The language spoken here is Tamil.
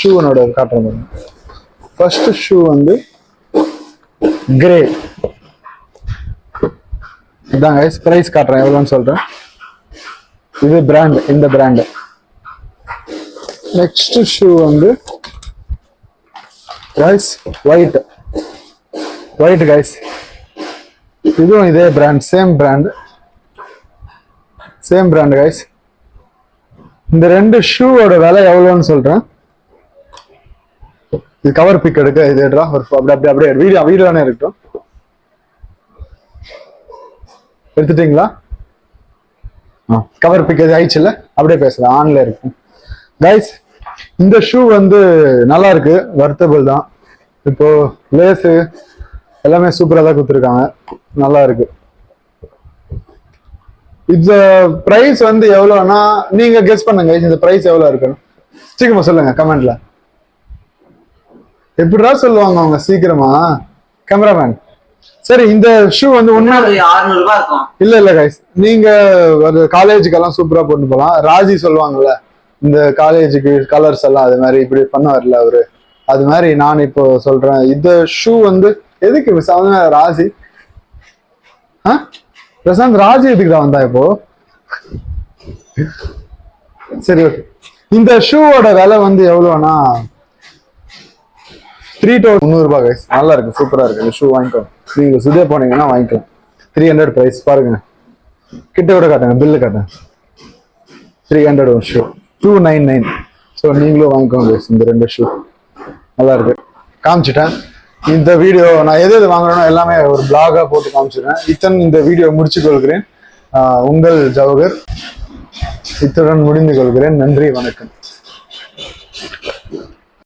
ஷூனோட காட்டுறேன். ஃபர்ஸ்ட் ஷூ வந்து கிரே. இதான் கைஸ் பிரைஸ் காட்டுறேன் எவ்வளோன்னு சொல்றேன். இது பிராண்ட், இந்த பிராண்ட். நெக்ஸ்ட் ஷூ வந்து கைஸ் ஒயிட் கைஸ். இதுவும் இதே பிராண்ட், சேம் பிராண்ட் கைஸ். இந்த ரெண்டு ஷூவோட விலை எவ்வளோன்னு சொல்றேன். இது கவர் பிக் எடுக்க இது அப்படியே வீடியோனே இருக்கட்டும். எடுத்துட்டீங்களா? கவர் பிக் இது ஆயிடுச்சு இல்ல, அப்படியே பேசலாம், ஆன்ல இருக்கும் கைஸ். இந்த ஷூ வந்து நல்லா இருக்கு, வர்த்தபிள் தான். இப்போ லேஸு எல்லாமே சூப்பரா தான் கொடுத்துருக்காங்க, நல்லா இருக்கு. இந்த பிரைஸ் வந்து எவ்வளவுனா நீங்க கெஸ் பண்ணுங்க. இந்த பிரைஸ் எவ்வளவு இருக்குன்னு சீக்கிரமா சொல்லுங்க கமெண்ட்ல. எப்படிடா சொல்லுவாங்க அவங்க சீக்கிரமா, கேமராமேன்? சரி, இந்த ஷூ வந்து இல்ல கைஸ், நீங்க காலேஜுக்கெல்லாம் சூப்பரா போட்டு போகலாம். ராஜி சொல்லுவாங்கல்ல இந்த காலேஜுக்கு கலர்ஸ் எல்லாம், அது மாதிரி இப்படி பண்ண வரல அவரு, அது மாதிரி நான் இப்போ சொல்றேன். இந்த ஷூ வந்து எதுக்கு ராஜி பிரசாந்த் ராஜி எதுக்குடா வந்தா இப்போ? சரி ஓகே. இந்த ஷூவோட விலை வந்து எவ்வளவுனா 3,300 ரூபாய் கைஸ். நல்லா இருக்கு, சூப்பரா இருக்கு. இந்த ஷூ வாங்கிக்கோ, நீங்க சுதே போனீங்கன்னா வாங்கிக்கலாம். 300 பிரைஸ் பாருங்க, கிட்ட கூட காட்டுங்க, பில்லு காட்டுங்க. 300 ஒரு ஷூ, 299. ஸோ நீங்களும் வாங்கிக்கோங்க இந்த ரெண்டு ஷூ, நல்லா இருக்கு. காமிச்சிட்டேன். இந்த வீடியோ நான் எது வாங்குறேனோ எல்லாமே ஒரு பிளாகா போட்டு காமிச்சிடுறேன். இந்த வீடியோ முடிச்சு கொள்கிறேன். உங்கள் ஜவஹர் இத்துடன் முடிந்து கொள்கிறேன். நன்றி, வணக்கம்.